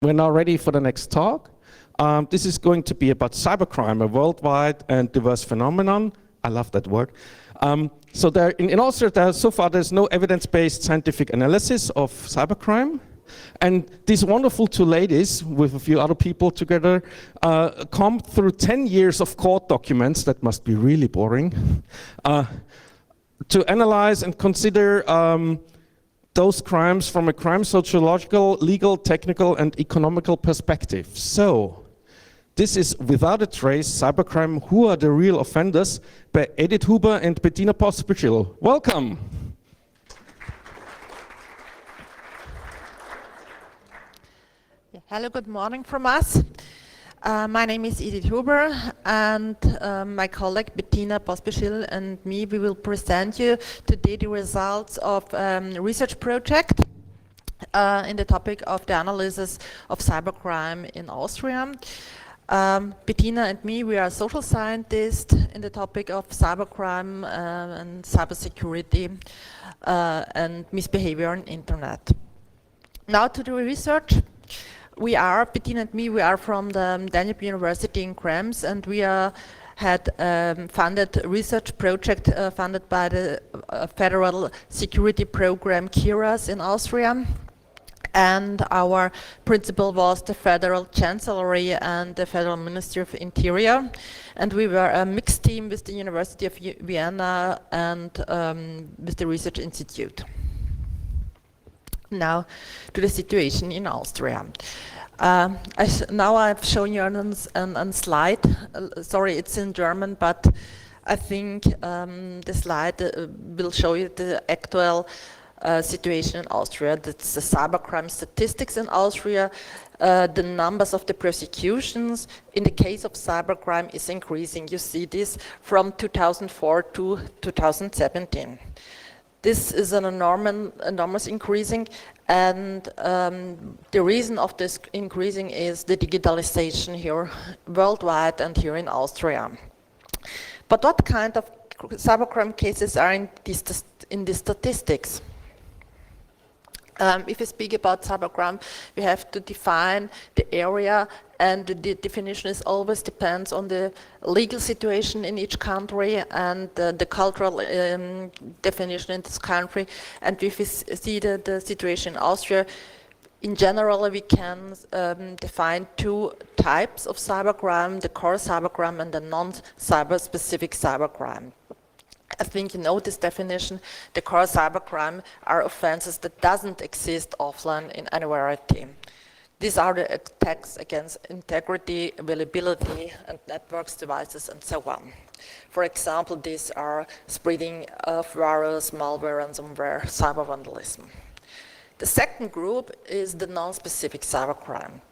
We're now ready for the next talk. This is going to be about cybercrime, a worldwide and diverse phenomenon. I love that word. So there, in Austria, so far there's no evidence-based scientific analysis of cybercrime. And these wonderful two ladies, with a few other people together, combed through 10 years of court documents, that must be really boring, to analyze and consider those crimes from a crime sociological, legal, technical, and economical perspective. So, this is Without a Trace, Cybercrime, Who Are the Real Offenders? By Edith Huber and Bettina Pospischil. Welcome. Hello, good morning from us. My name is Edith Huber, and my colleague Bettina Pospischil and me, we will present you today the results of a research project in the topic of the analysis of cybercrime in Austria. Bettina and me, we are social scientists in the topic of cybercrime and cybersecurity and misbehavior on internet. Now to the research. Bettina and me, we are from the Danube University in Krems, and we had funded research project funded by the Federal Security Program KIRAS in Austria. And our principal was the Federal Chancellery and the Federal Ministry of Interior. And we were a mixed team with the University of Vienna and with the Research Institute. Now to the situation in Austria. Now I've shown you on a slide. Sorry, it's in German, but I think the slide will show you the actual situation in Austria. That's the cybercrime statistics in Austria. The numbers of the prosecutions in the case of cybercrime is increasing. You see this from 2004 to 2017. This is an enormous increasing, and the reason of this increasing is the digitalization here worldwide and here in Austria. But what kind of cybercrime cases are in these statistics? If we speak about cybercrime, we have to define the area, and the definition is always depends on the legal situation in each country and the cultural definition in this country. And if we see the situation in Austria, in general, we can define two types of cybercrime: the core cybercrime and the non-cyber-specific cybercrime. I think you know this definition. The core cybercrime are offenses that doesn't exist offline in any variety. These are the attacks against integrity, availability, and networks, devices, and so on. For example, these are spreading of virus, malware, ransomware, cyber vandalism. The second group is the non-specific cybercrime.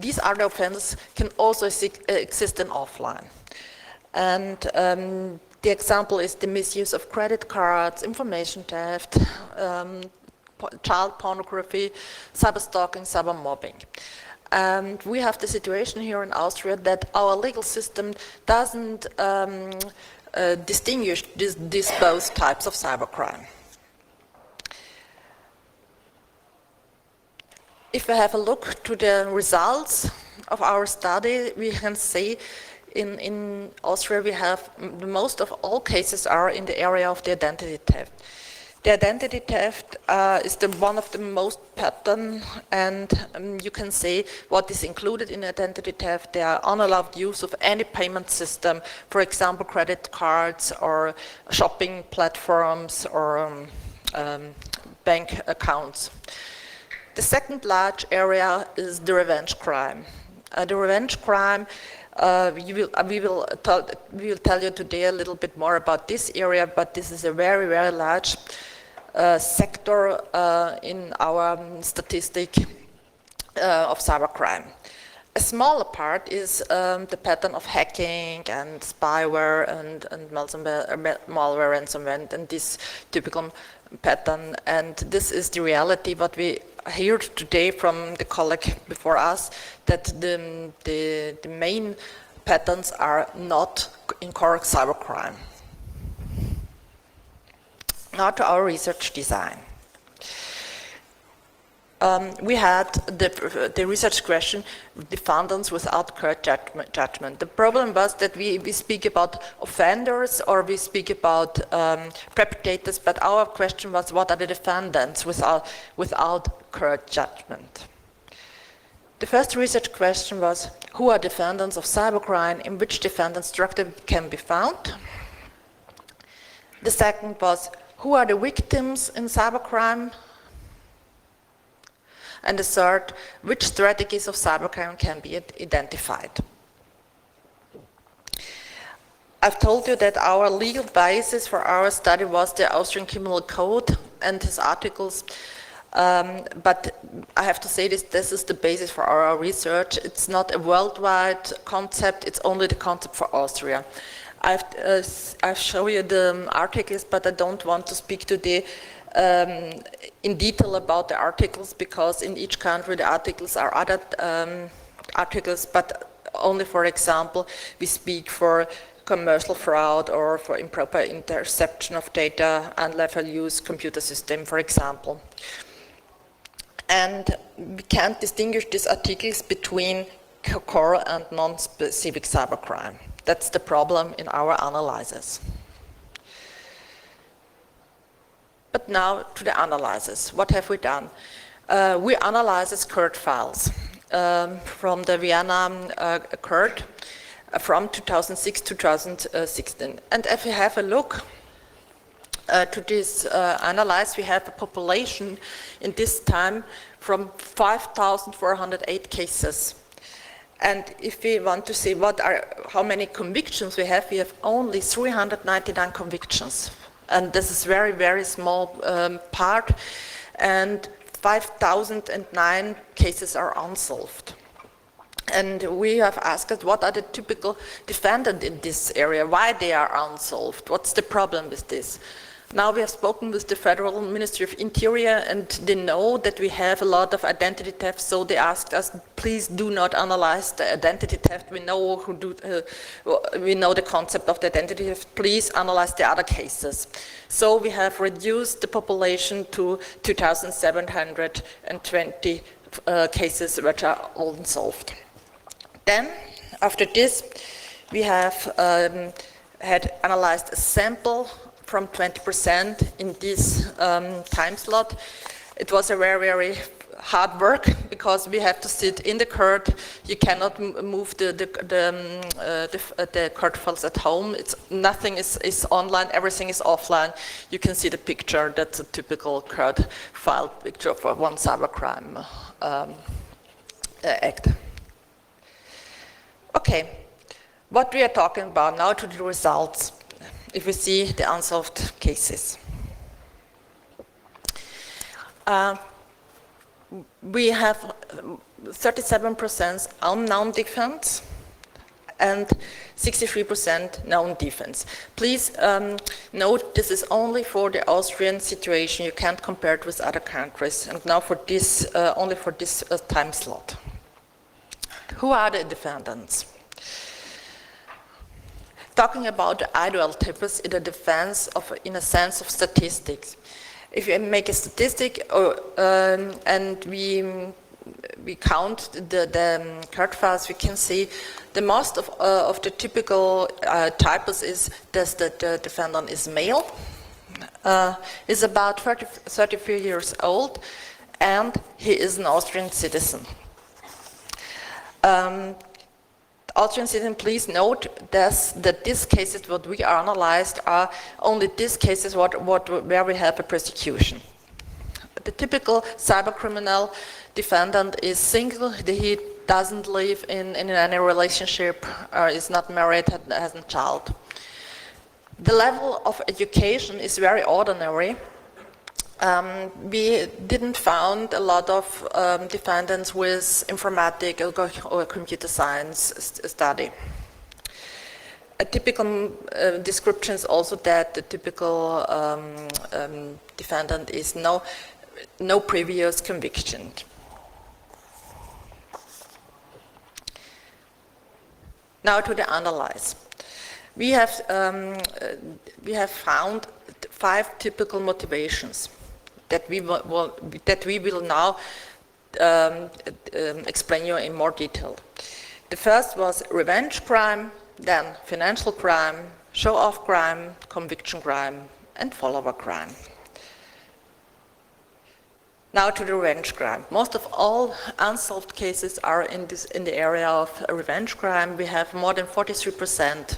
These are the offenses can also exist in offline. And the example is the misuse of credit cards, information theft, child pornography, cyber stalking, cyber mobbing. And we have the situation here in Austria that our legal system doesn't distinguish these both types of cybercrime. If we have a look to the results of our study, we can see in Austria we have most of all cases are in the area of the identity theft. The identity theft is one of the most pattern, and you can say what is included in identity theft. They are unallowed use of any payment system, for example, credit cards or shopping platforms or bank accounts. The second large area is the revenge crime. The revenge crime, we will tell you today a little bit more about this area, but this is a very, very large sector in our statistic of cybercrime. A smaller part is the pattern of hacking and spyware and malware and this typical pattern. And this is the reality what we heard today from the colleague before us, that the main patterns are not in core cybercrime. Now to our research design. we had the research question, defendants without correct judgment. The problem was that we speak about offenders or we speak about perpetrators, but our question was, what are the defendants without correct judgment? The first research question was, who are defendants of cybercrime, in which defendant structure can be found? The second was, who are the victims in cybercrime? And the third, which strategies of cybercrime can be identified? I've told you that our legal basis for our study was the Austrian Criminal Code and his articles, but I have to say this is the basis for our research. It's not a worldwide concept, it's only the concept for Austria. I've shown you the articles, but I don't want to speak today in detail about the articles, because in each country the articles are other articles, but only, for example, we speak for commercial fraud or for improper interception of data, unlawful use computer system, for example. And we can't distinguish these articles between core and non-specific cybercrime. That's the problem in our analysis. But now to the analysis. What have we done? We analyzed CERT files from the Vienna CERT from 2006-2016. And if we have a look to this analysis, we have a population in this time from 5,408 cases. And if we want to see how many convictions we have only 399 convictions. And this is very, very small part. And 5,009 cases are unsolved. And we have asked, what are the typical defendants in this area? Why they are unsolved? What's the problem with this? Now we have spoken with the Federal Ministry of Interior, and they know that we have a lot of identity theft, so they asked us, please do not analyze the identity theft. We know we know the concept of the identity theft. Please analyze the other cases. So we have reduced the population to 2,720 cases which are unsolved. Then, after this, we have had analyzed a sample from 20% in this time slot. It was a very, very hard work because we have to sit in the court. You cannot move the court files at home. Nothing is online, everything is offline. You can see the picture. That's a typical court file picture for one cybercrime act. Okay, what we are talking about now to the results. If we see the unsolved cases. We have 37% unknown defense and 63% known defense. Please note this is only for the Austrian situation. You can't compare it with other countries. And now for this, only for this time slot. Who are the defendants? Talking about the ideal types in the defense of, in a sense of statistics. If you make a statistic and we count the card files, we can see the most of the typical types is that the defendant is male, is about 33 years old, and he is an Austrian citizen. Austrian citizen, please note that these cases what we analyzed are only these cases where we have a prosecution. The typical cybercriminal defendant is single, he doesn't live in any relationship, is not married, has a child. The level of education is very ordinary. We didn't find a lot of defendants with informatics or computer science study. A typical description is also that the typical defendant is no previous conviction. Now to the analyze. We have found 5 typical motivations. that we will now explain you in more detail. The first was revenge crime, then financial crime, show-off crime, conviction crime, and follower crime. Now to the revenge crime. Most of all unsolved cases are in the area of revenge crime. We have more than 43%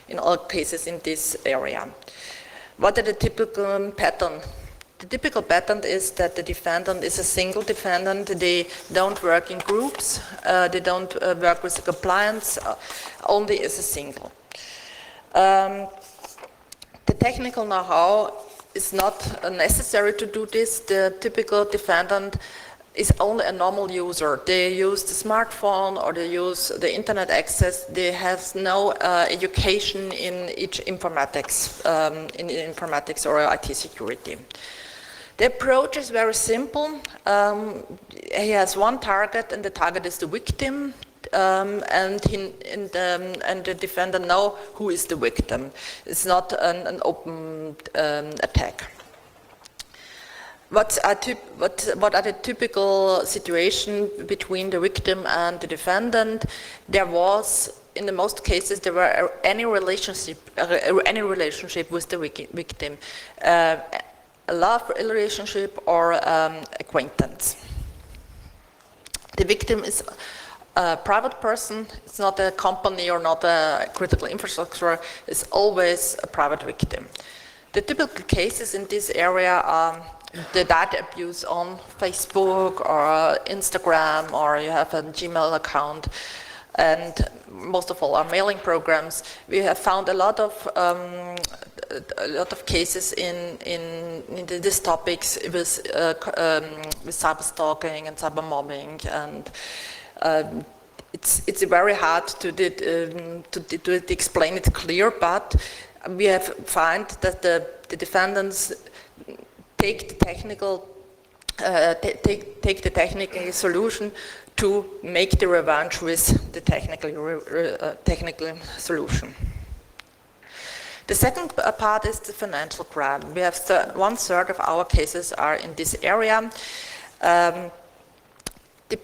in all cases in this area. What are the typical pattern? The typical pattern is that the defendant is a single defendant. They don't work in groups. They don't work with compliance, only as a single. The technical know-how is not necessary to do this. The typical defendant is only a normal user. They use the smartphone or they use the internet access. They have no education in informatics or IT security. The approach is very simple. He has one target, and the target is the victim, and the defendant knows who is the victim. It's not an open attack. What are the typical situations between the victim and the defendant? There was, in the most cases, there were any relationship with the victim. A love relationship or acquaintance. The victim is a private person, it's not a company or not a critical infrastructure, it's always a private victim. The typical cases in this area are the data abuse on Facebook or Instagram, or you have a Gmail account, and most of all our mailing programs. We have found a lot of cases in these topics with cyber stalking and cyber mobbing, and it's very hard to explain it clear, but we have found that the defendants take the technical solution to make the revenge with the technical solution. The second part is the financial crime. We have 1/3 of our cases are in this area. The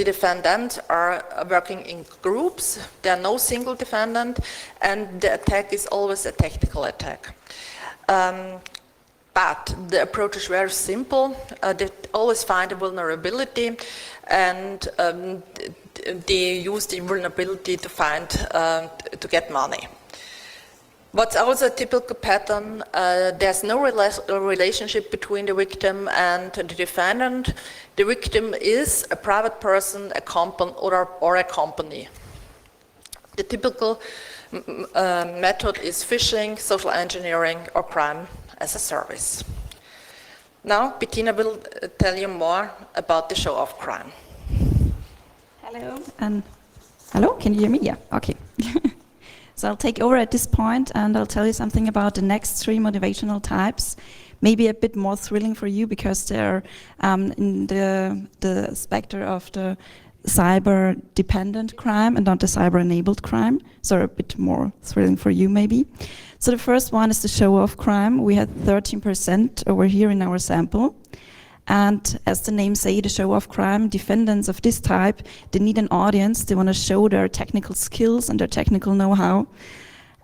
defendants are working in groups. There are no single defendant, and the attack is always a tactical attack. But the approach is very simple. They always find a vulnerability, and they use the vulnerability to get money. What's also a typical pattern, there's no relationship between the victim and the defendant. The victim is a private person, a company, or a company. The typical method is phishing, social engineering, or crime as a service. Now, Bettina will tell you more about the show-off crime. Hello. Hello, can you hear me? Yeah, okay. So I'll take over at this point and I'll tell you something about the next 3 motivational types. Maybe a bit more thrilling for you because they're in the spectrum of the cyber-dependent crime and not the cyber-enabled crime. So a bit more thrilling for you maybe. So the first one is the show-off crime. We had 13% over here in our sample. And as the name say, the show-off crime, defendants of this type, they need an audience. They want to show their technical skills and their technical know-how.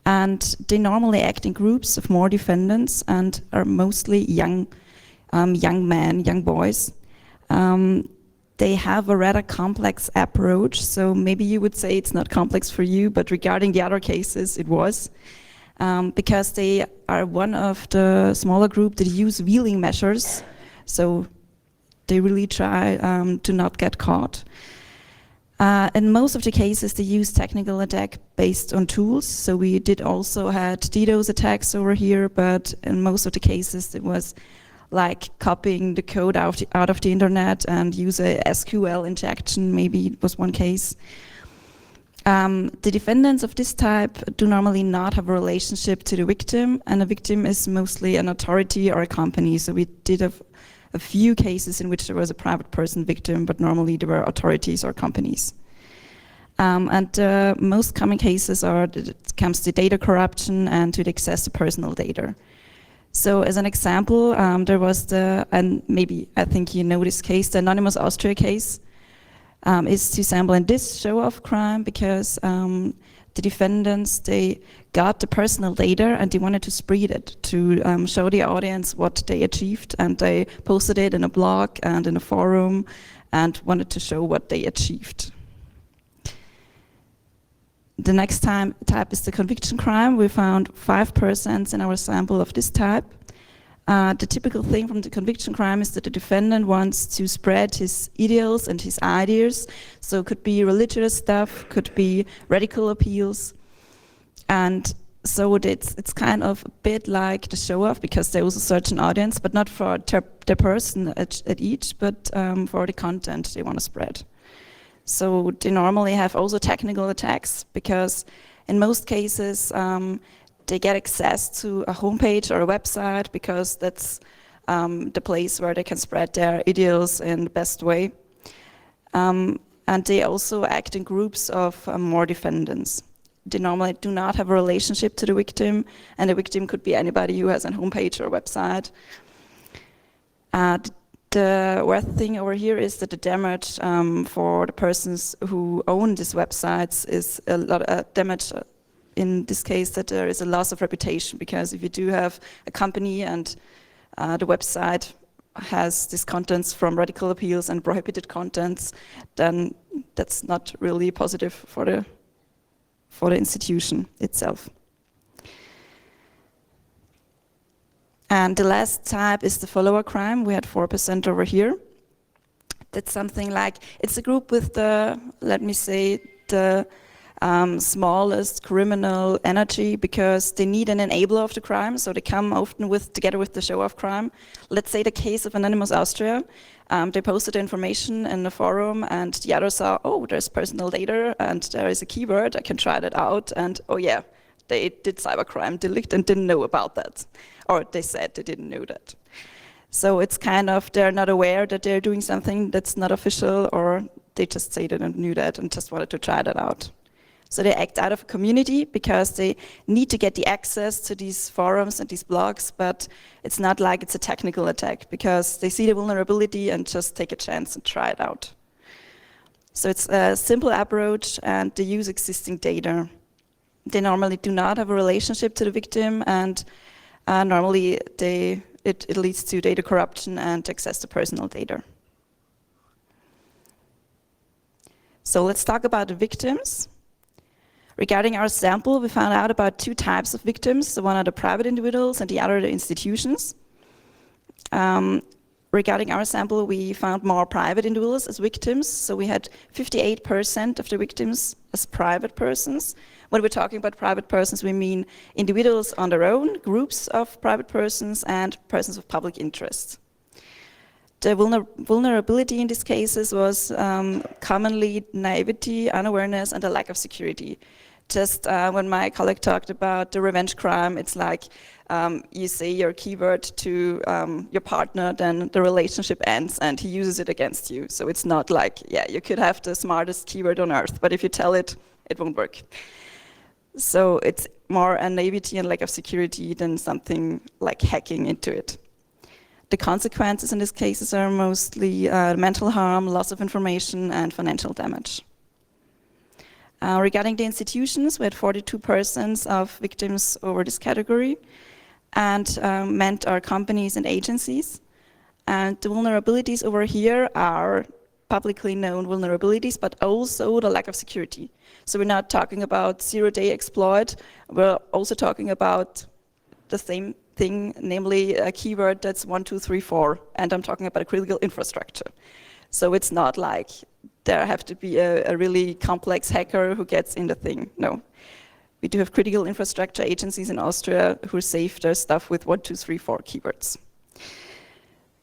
And they normally act in groups of more defendants and are mostly young men, young boys. They have a rather complex approach. So maybe you would say it's not complex for you, but regarding the other cases, it was. Because they are one of the smaller group that use wheeling measures. So they really try to not get caught. In most of the cases, they use technical attack based on tools. So we did also had DDoS attacks over here, but in most of the cases, it was like copying the code out of the internet and use a SQL injection. Maybe it was one case. The defendants of this type do normally not have a relationship to the victim, and the victim is mostly an authority or a company. So we did have a few cases in which there was a private person victim, but normally there were authorities or companies. And the most common cases are that it comes to data corruption and to access to personal data. So as an example, there was and maybe I think you know this case, the Anonymous Austria case, is to sample in this show-off crime because the defendants, they got the personal data and they wanted to spread it to show the audience what they achieved, and they posted it in a blog and in a forum and wanted to show what they achieved. The next type is the conviction crime. We found 5 persons in our sample of this type. The typical thing from the conviction crime is that the defendant wants to spread his ideals and his ideas. So it could be religious stuff, could be radical appeals. And so it's kind of a bit like the show-off because there was a certain audience, but not for the person at each, but for the content they want to spread. So they normally have also technical attacks because in most cases they get access to a homepage or a website because that's the place where they can spread their ideals in the best way. And they also act in groups of more defendants. They normally do not have a relationship to the victim, and the victim could be anybody who has a homepage or a website. The worst thing over here is that the damage for the persons who own these websites is a lot of damage. In this case, that there is a loss of reputation, because if you do have a company and the website has these contents from radical appeals and prohibited contents, then that's not really positive for the institution itself. And the last type is the follower crime. We had 4% over here. That's something like, it's a group with the, let me say, the smallest criminal energy, because they need an enabler of the crime, so they come often together with the show-off crime. Let's say the case of Anonymous Austria. They posted information in the forum and the others saw, oh, there's personal data and there is a keyword, I can try that out, and oh yeah, they did cybercrime, they leaked and didn't know about that. Or they said they didn't know that. So it's kind of, they're not aware that they're doing something that's not official, or they just say they didn't know that and just wanted to try that out. So they act out of a community because they need to get the access to these forums and these blogs, but it's not like it's a technical attack because they see the vulnerability and just take a chance and try it out. So it's a simple approach and they use existing data. They normally do not have a relationship to the victim, and normally it leads to data corruption and access to personal data. So let's talk about the victims. Regarding our sample, we found out about 2 types of victims. The one are the private individuals and the other the institutions. Regarding our sample, we found more private individuals as victims. So we had 58% of the victims as private persons. When we're talking about private persons, we mean individuals on their own, groups of private persons, and persons of public interest. The vulnerability in these cases was commonly naivety, unawareness, and a lack of security. Just when my colleague talked about the revenge crime, it's like you say your keyword to your partner, then the relationship ends and he uses it against you. So it's not like, yeah, you could have the smartest keyword on earth, but if you tell it, it won't work. So it's more a naivety and lack of security than something like hacking into it. The consequences in these cases are mostly mental harm, loss of information, and financial damage. Regarding the institutions, we had 42 persons of victims over this category, and meant our companies and agencies. And the vulnerabilities over here are publicly known vulnerabilities, but also the lack of security. So we're not talking about zero-day exploit, we're also talking about the same thing, namely a keyword that's 1, 2, 3, 4, and I'm talking about a critical infrastructure. So it's not like there have to be a really complex hacker who gets in the thing, no. We do have critical infrastructure agencies in Austria who save their stuff with 1, 2, 3, 4 keywords.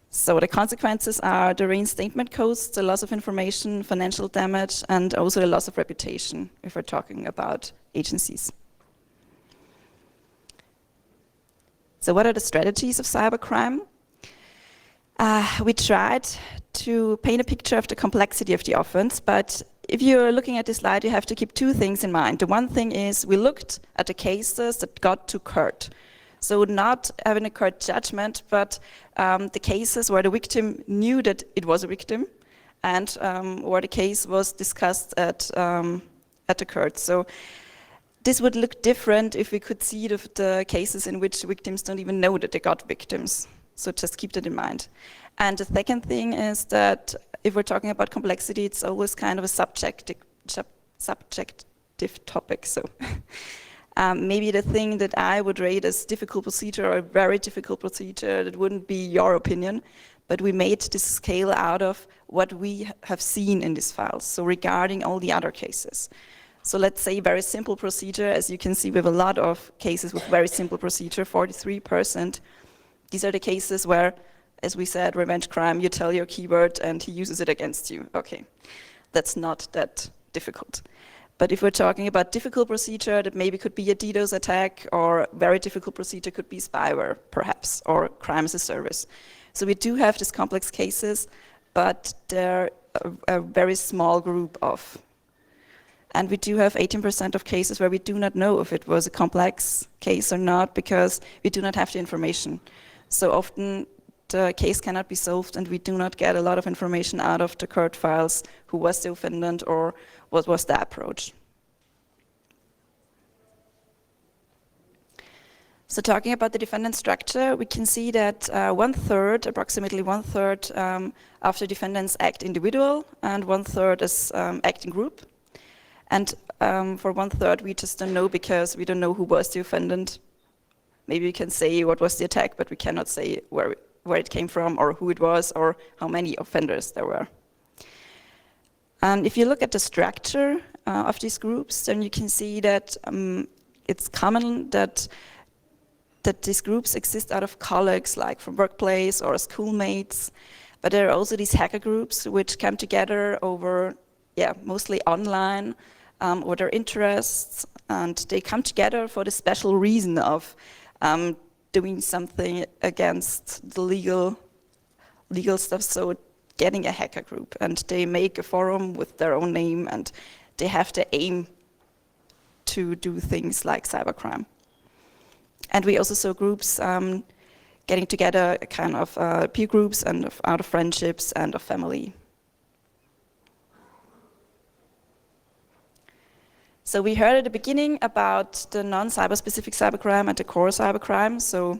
So the consequences are the reinstatement costs, the loss of information, financial damage, and also the loss of reputation, if we're talking about agencies. So what are the strategies of cybercrime? We tried to paint a picture of the complexity of the offense, but if you're looking at this slide, you have to keep 2 things in mind. The one thing is we looked at the cases that got to court. So not having a court judgment, but the cases where the victim knew that it was a victim, and where the case was discussed at the court. So this would look different if we could see the cases in which victims don't even know that they got victims. So just keep that in mind. And the second thing is that if we're talking about complexity, it's always kind of a subjective topic. So maybe the thing that I would rate as difficult procedure or a very difficult procedure, that wouldn't be your opinion, but we made this scale out of what we have seen in these files, so regarding all the other cases. So let's say very simple procedure, as you can see we have a lot of cases with very simple procedure, 43%. These are the cases where, as we said, revenge crime, you tell your keyword and he uses it against you. Okay, that's not that difficult. But if we're talking about difficult procedure, that maybe could be a DDoS attack, or very difficult procedure could be spyware, perhaps, or crime as a service. So we do have these complex cases, but they're a very small group of. And we do have 18% of cases where we do not know if it was a complex case or not, because we do not have the information. So often the case cannot be solved, and we do not get a lot of information out of the court files, who was the offendant or what was the approach. So talking about the defendant structure, we can see that approximately one third of the defendants act individual, and 1/3 is act in group. And for 1/3 we just don't know, because we don't know who was the offendant. Maybe we can say what was the attack, but we cannot say where it came from, or who it was, or how many offenders there were. And if you look at the structure of these groups, then you can see that it's common that these groups exist out of colleagues, like from workplace or schoolmates. But there are also these hacker groups which come together over, mostly online, or their interests, and they come together for the special reason of doing something against the legal stuff, so getting a hacker group, and they make a forum with their own name, and they have the aim to do things like cybercrime. And we also saw groups getting together, kind of peer groups, and out of friendships and of family. So we heard at the beginning about the non-cyber-specific cybercrime and the core cybercrime. So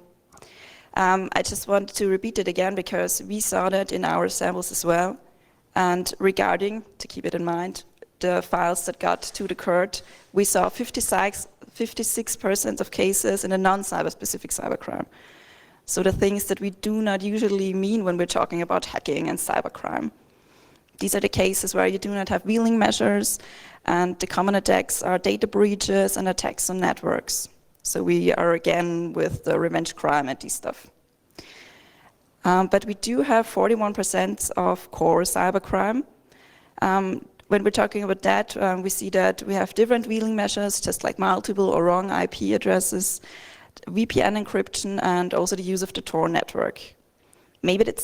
I just want to repeat it again, because we saw that in our samples as well. And regarding, to keep it in mind, the files that got to the court, we saw 56% of cases in a non-cyber-specific cybercrime. So the things that we do not usually mean when we're talking about hacking and cybercrime. These are the cases where you do not have wheeling measures, and the common attacks are data breaches and attacks on networks. So we are again with the revenge crime and this stuff. But we do have 41% of core cybercrime. When we're talking about that, we see that we have different wheeling measures, just like multiple or wrong IP addresses, VPN encryption, and also the use of the Tor network. Maybe that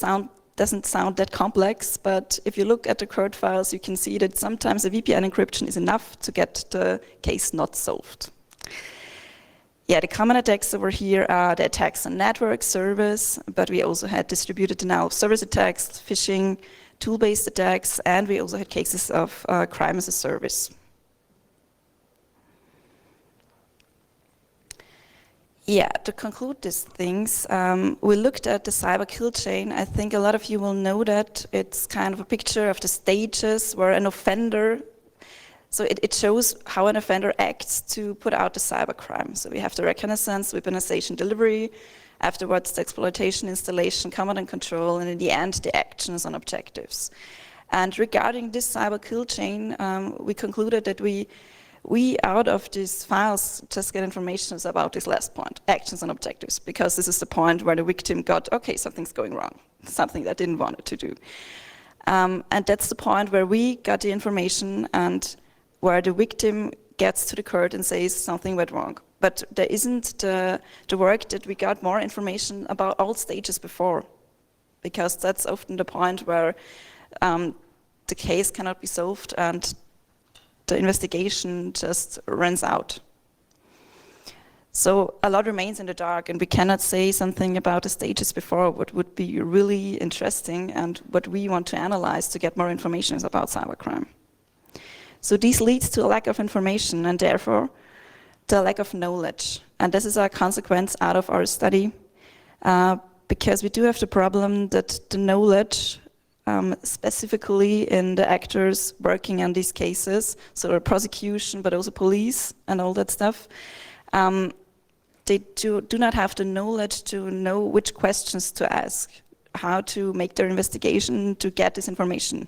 doesn't sound that complex, but if you look at the court files, you can see that sometimes a VPN encryption is enough to get the case not solved. The common attacks over here are the attacks on network service, but we also had distributed denial of service attacks, phishing, tool-based attacks, and we also had cases of crime as a service. To conclude these things, we looked at the cyber kill chain. I think a lot of you will know that it's kind of a picture of the stages where an offender, so it shows how an offender acts to put out the cybercrime. So we have the reconnaissance, weaponization, delivery, afterwards the exploitation, installation, command and control, and in the end the actions on objectives. And regarding this cyber kill chain, we concluded that we out of these files just get information about this last point, actions and objectives, because this is the point where the victim got, okay, something's going wrong, something that didn't want it to do. And that's the point where we got the information and where the victim gets to the court and says something went wrong. But there isn't the work that we got more information about all stages before, because that's often the point where the case cannot be solved and the investigation just runs out. So a lot remains in the dark, and we cannot say something about the stages before what would be really interesting and what we want to analyze to get more information about cybercrime. So this leads to a lack of information and therefore the lack of knowledge. And this is a consequence out of our study because we do have the problem that the knowledge, specifically in the actors working on these cases, so the prosecution, but also police and all that stuff, they do not have the knowledge to know which questions to ask, how to make their investigation to get this information,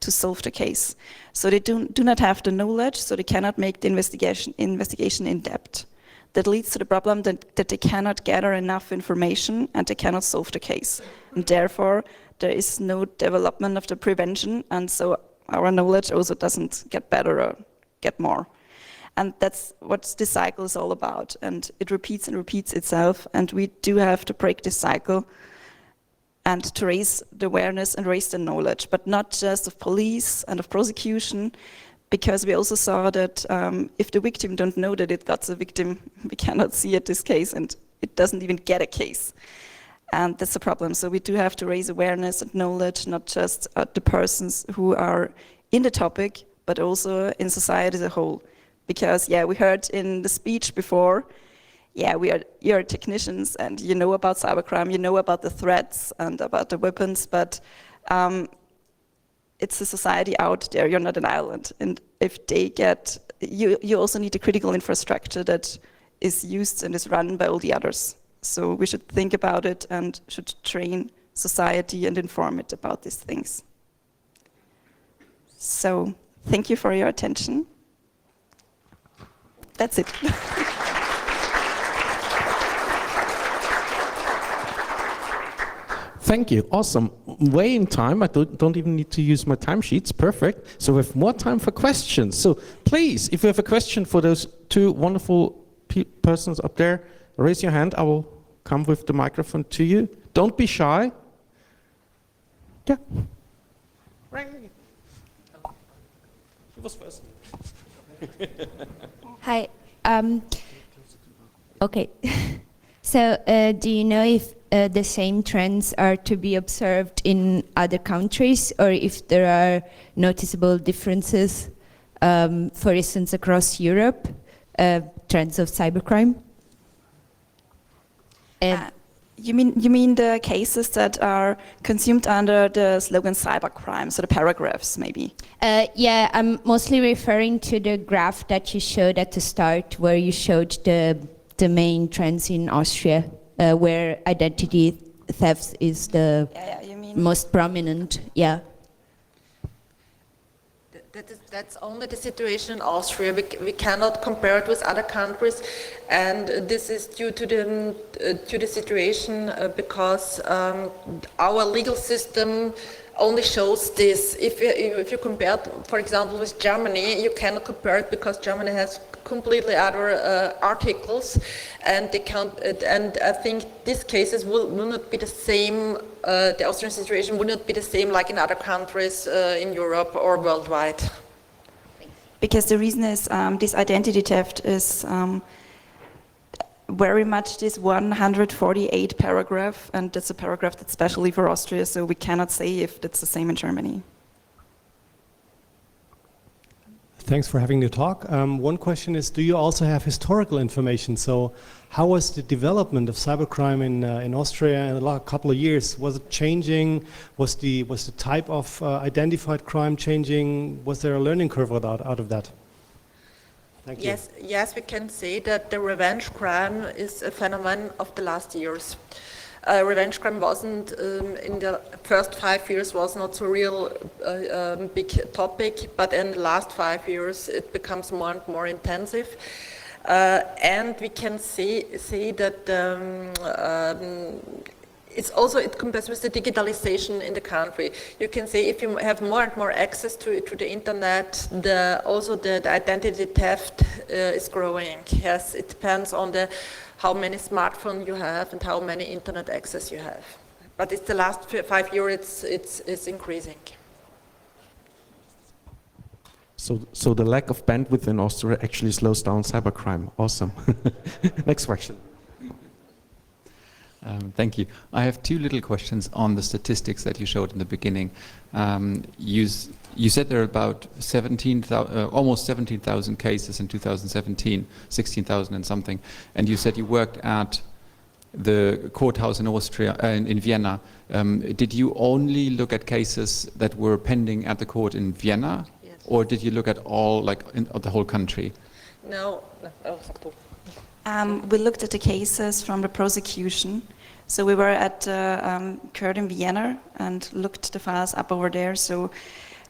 to solve the case. So they do not have the knowledge, so they cannot make the investigation in depth. That leads to the problem that they cannot gather enough information and they cannot solve the case. And therefore, there is no development of the prevention, and so our knowledge also doesn't get better or get more. And that's what this cycle is all about. And it repeats and repeats itself, and we do have to break this cycle and to raise the awareness and raise the knowledge, but not just of police and of prosecution, because we also saw that if the victim don't know that it got a victim, we cannot see it this case, and it doesn't even get a case. And that's the problem. So we do have to raise awareness and knowledge, not just the persons who are in the topic, but also in society as a whole. Because, yeah, we heard in the speech before, yeah, you're technicians and you know about cybercrime, you know about the threats and about the weapons, but it's a society out there, you're not an island. And if they get, you also need a critical infrastructure that is used and is run by all the others. So we should think about it and should train society and inform it about these things. So thank you for your attention. That's it. Thank you, awesome. Way in time, I don't even need to use my timesheets, perfect. So we have more time for questions. So please, if you have a question for those two wonderful persons up there, raise your hand, I will come with the microphone to you. Don't be shy. Yeah. Who was first? Hi. Okay. So, do you know if the same trends are to be observed in other countries, or if there are noticeable differences, for instance, across Europe, trends of cybercrime? You mean the cases that are consumed under the slogan cybercrime, so the paragraphs maybe? Yeah, I'm mostly referring to the graph that you showed at the start, where you showed the main trends in Austria, where identity theft is the most prominent. Yeah. That's only the situation in Austria. We cannot compare it with other countries, and this is due to the situation because our legal system only shows this. If you compare, for example, with Germany, you cannot compare it because Germany has completely other articles, and they count. And I think these cases will not be the same. The Austrian situation will not be the same like in other countries in Europe or worldwide. Because the reason is this identity theft is very much this 148 paragraph, and that's a paragraph that's specially for Austria, so we cannot say if that's the same in Germany. Thanks for having the talk. One question is, do you also have historical information? So how was the development of cybercrime in Austria in a couple of years? Was it changing? Was the type of identified crime changing? Was there a learning curve out of that? Thank you. Yes, we can say that the revenge crime is a phenomenon of the last years. Revenge crime wasn't, in the first 5 years, was not so real big topic, but in the last 5 years it becomes more and more intensive. And we can say that it compares with the digitalization in the country. You can say if you have more and more access to the internet, also the identity theft is growing. Yes, it depends on how many smartphones you have and how many internet access you have. But it's the last 5 years it's increasing. So the lack of bandwidth in Austria actually slows down cybercrime. Awesome. Next question. Thank you. I have two little questions on the statistics that you showed in the beginning. You said there are about almost 17,000 cases in 2017, 16,000 and something, and you said you worked at the courthouse in Austria, in Vienna. Did you only look at cases that were pending at the court in Vienna, Yes. or did you look at all, like, the whole country? No. We looked at the cases from the prosecution. So we were at court in Vienna and looked the files up over there. So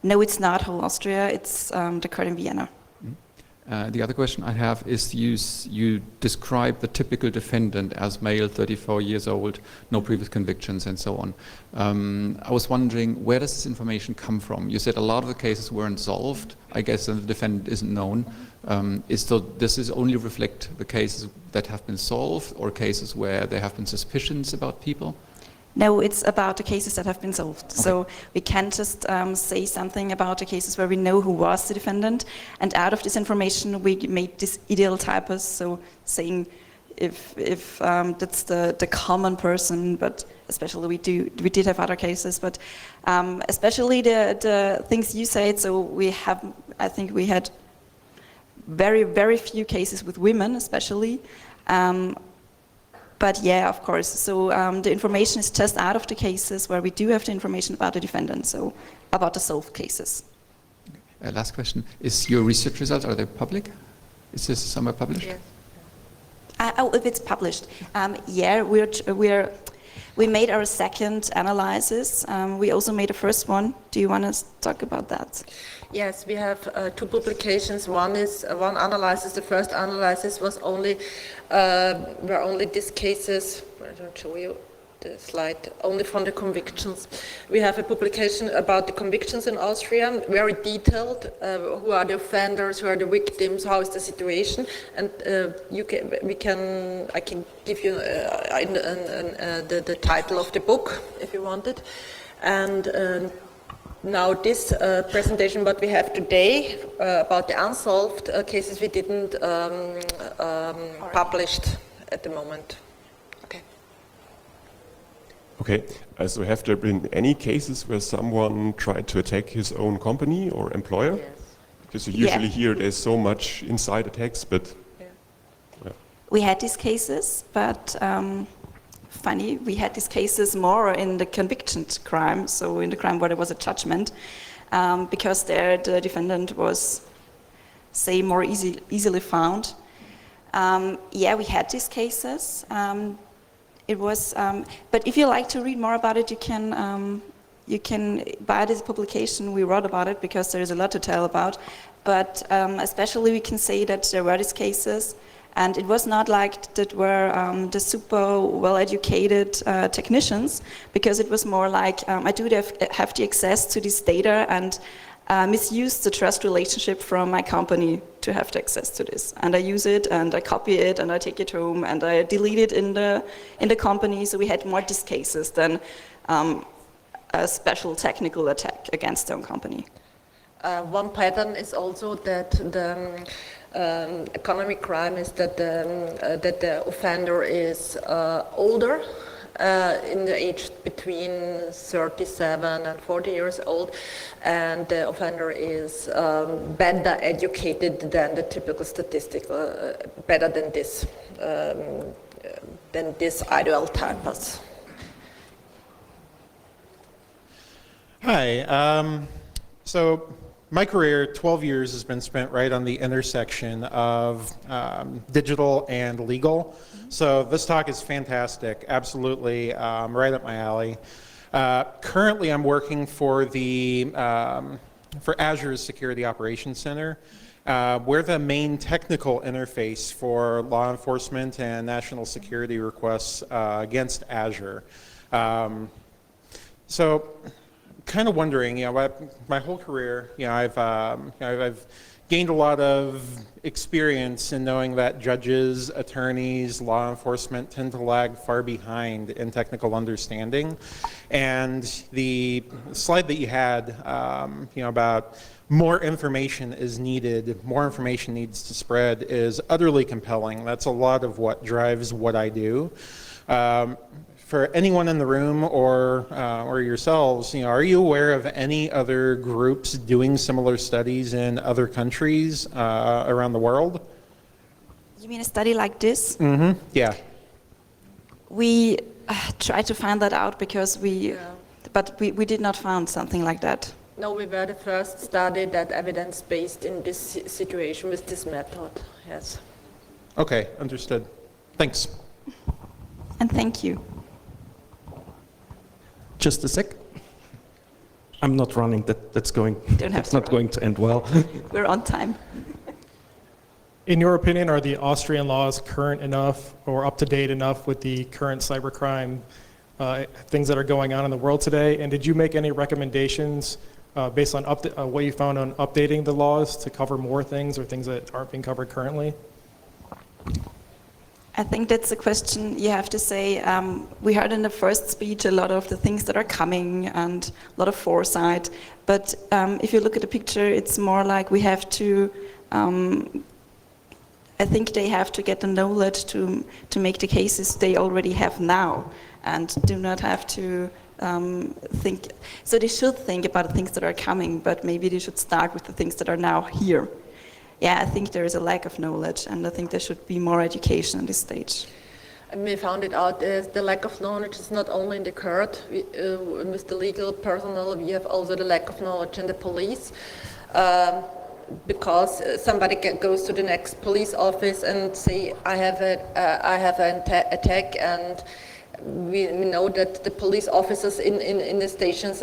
no, it's not whole Austria, it's the court in Vienna. The other question I have is you describe the typical defendant as male, 34 years old, no previous convictions and so on. I was wondering, where does this information come from? You said a lot of the cases weren't solved. I guess the defendant isn't known. Does this only reflect the cases that have been solved or cases where there have been suspicions about people? No, it's about the cases that have been solved. Okay. So we can't just say something about the cases where we know who was the defendant, and out of this information we made this ideal typus, so saying if that's the common person, but especially we did have other cases, but especially the things you said. So I think we had very, very few cases with women, especially. But yeah, of course. So the information is just out of the cases where we do have the information about the defendant, so about the solved cases. Last question. Is your research results, are they public? Is this somewhere published? Yes. If it's published. Yeah, we made our second analysis. We also made a first one. Do you want to talk about that? Yes, we have two publications. One analysis. The first analysis was were only these cases. I don't show you the slide. Only from the convictions. We have a publication about the convictions in Austria, very detailed. Who are the offenders? Who are the victims? How is the situation? And I can give you the title of the book if you want it. And now this presentation, what we have today about the unsolved cases, we didn't published at the moment. Okay. Okay, so have there been any cases where someone tried to attack his own company or employer? Yes. Because you usually hear there's so much inside attacks, but... Yeah. We had these cases, but funny, we had these cases more in the conviction crime, so in the crime where there was a judgment, because there the defendant was, say, more easily found. Yeah, we had these cases. It was, but if you like to read more about it, you can buy this publication. We wrote about it because there is a lot to tell about. But especially we can say that there were these cases, and it was not like that were the super well-educated technicians, because it was more like I do have the access to this data and misuse the trust relationship from my company to have the access to this, and I use it and I copy it and I take it home and I delete it in the company. So we had more these cases than a special technical attack against their own company. One pattern is also that the economic crime is that the offender is older, in the age between 37 and 40 years old, and the offender is better educated than the typical statistic, better than this ideal types. Hi. So my career, 12 years, has been spent right on the intersection of digital and legal. So this talk is fantastic, absolutely right up my alley. Currently, I'm working for Azure's Security Operations Center. We're the main technical interface for law enforcement and national security requests against Azure. So kind of wondering, my whole career, I've gained a lot of experience in knowing that judges, attorneys, law enforcement tend to lag far behind in technical understanding. And the slide that you had, about more information is needed, more information needs to spread is utterly compelling. That's a lot of what drives what I do. For anyone in the room or yourselves, are you aware of any other groups doing similar studies in other countries around the world? You mean a study like this? Mm-hmm. Yeah. We tried to find that out because but we did not find something like that. No, we were the first study that evidence-based in this situation with this method, yes. Okay, understood. Thanks. And thank you. Just a sec. I'm not running. That's going. Don't have it's to not run. going to end well. We're on time. In your opinion, are the Austrian laws current enough or up to date enough with the current cybercrime things that are going on in the world today? And did you make any recommendations based on what you found on updating the laws to cover more things or things that aren't being covered currently? I think that's a question you have to say. We heard in the first speech a lot of the things that are coming and a lot of foresight. But if you look at the picture, it's more like we have to, I think they have to get the knowledge to make the cases they already have now and do not have to think. So they should think about the things that are coming, but maybe they should start with the things that are now here. Yeah, I think there is a lack of knowledge, and I think there should be more education at this stage. And we found it out, the lack of knowledge is not only in the court, with the legal personnel, we have also the lack of knowledge in the police, because somebody goes to the next police office and say, I have an attack, and we know that the police officers in the stations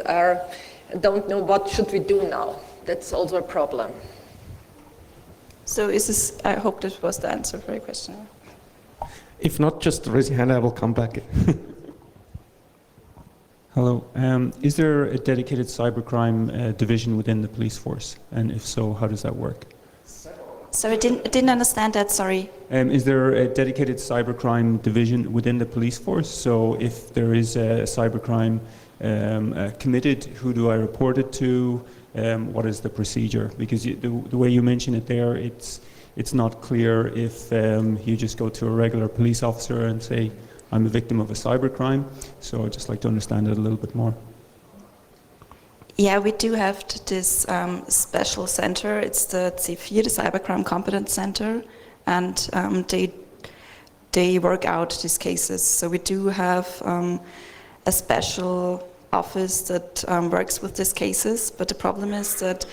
don't know what should we do now. That's also a problem. So I hope that was the answer for your question. If not, just raise your hand, I will come back. Hello. Is there a dedicated cybercrime division within the police force? And if so, how does that work? Sorry, I didn't understand that, sorry. Is there a dedicated cybercrime division within the police force? So if there is a cybercrime committed, who do I report it to? What is the procedure? Because the way you mention it there, it's not clear if you just go to a regular police officer and say, I'm a victim of a cybercrime. So I'd just like to understand it a little bit more. Yeah, we do have this special center. It's the C4, the Cybercrime Competence Center, and they work out these cases. So we do have a special office that works with these cases, but the problem is that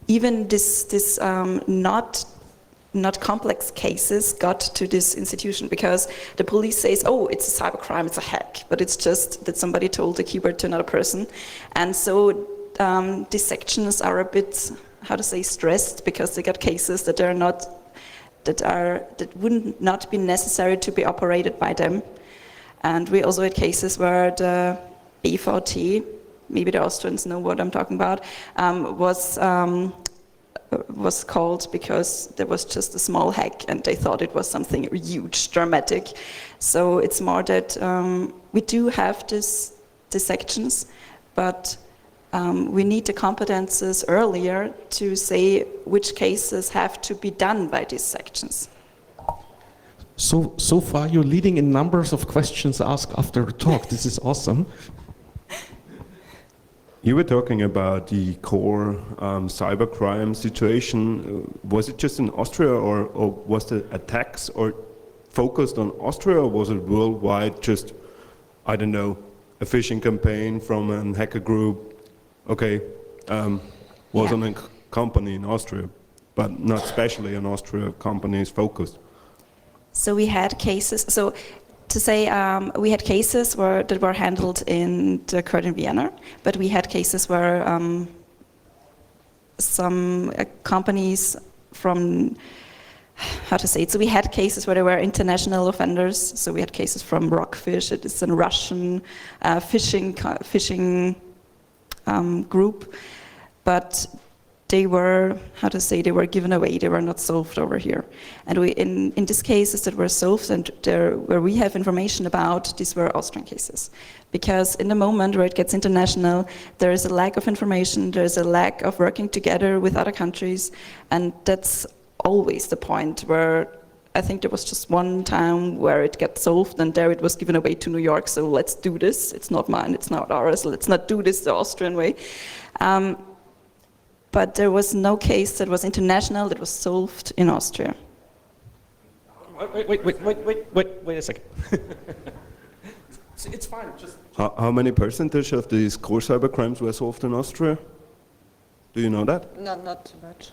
even this not complex cases got to this institution because the police says, oh, it's a cybercrime, it's a hack, but it's just that somebody told the keyboard to another person. And so these sections are a bit, how to say, stressed because they got cases that wouldn't not be necessary to be operated by them. And we also had cases where the BVT, maybe the Austrians know what I'm talking about, was called because there was just a small hack and they thought it was something huge, dramatic. So it's more that we do have these sections, but we need the competences earlier to say which cases have to be done by these sections. So far you're leading in numbers of questions asked after a talk. This is awesome. You were talking about the core cybercrime situation. Was it just in Austria, or was the attacks or focused on Austria, or was it worldwide? Just, I don't know, a phishing campaign from a hacker group. Okay, was on a company in Austria, but not especially in Austria. Companies focused. So we had cases. So to say, we had cases that were handled in the court in Vienna, but we had cases where some companies from, how to say it? So we had cases where there were international offenders. So we had cases from Rockfish. It is a Russian fishing group, but they were, how to say, they were given away. They were not solved over here. And we, in these cases that were solved and where we have information about, these were Austrian cases. Because in the moment where it gets international, there is a lack of information, there is a lack of working together with other countries, and that's always the point where I think there was just one time where it got solved and there it was given away to New York, so let's do this. It's not mine, it's not ours, let's not do this the Austrian way. But there was no case that was international that was solved in Austria. Wait a second. It's fine. Just How many percentage of these core cybercrimes were solved in Austria? Do you know that? Not too much.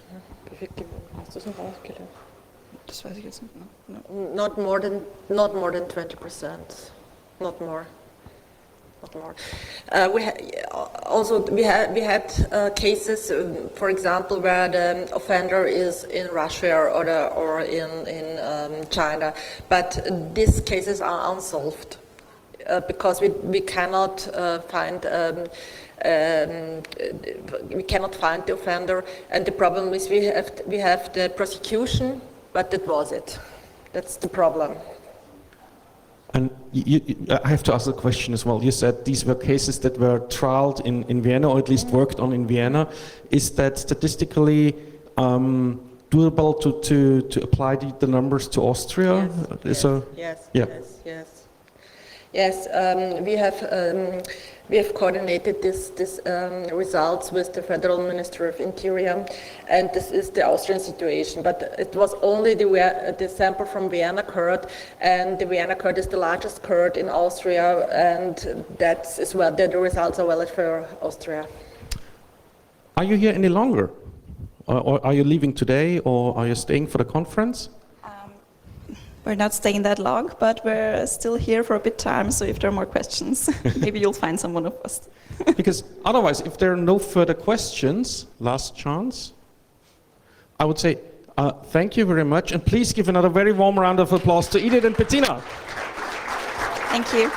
Hast du es noch aufgelöst? Das weiß ich jetzt nicht. No. Not more than 20%. Not more. We had cases, for example, where the offender is in Russia or in China, but these cases are unsolved because we cannot find. We cannot find the offender, and the problem is we have the prosecution, but that was it. That's the problem. And I have to ask a question as well. You said these were cases that were trialed in Vienna, or at least worked on in Vienna. Is that statistically doable to apply the numbers to Austria? Yes. We have coordinated this results with the Federal Ministry of Interior, and this is the Austrian situation. But it was only the sample from Vienna court, and the Vienna court is the largest court in Austria, and that is where the results are valid for Austria. Are you here any longer? Or are you leaving today, or are you staying for the conference? We're not staying that long, but we're still here for a bit time, so if there are more questions, maybe you'll find someone of us. Because otherwise, if there are no further questions, last chance, I would say thank you very much, and please give another very warm round of applause to Edith and Bettina. Thank you.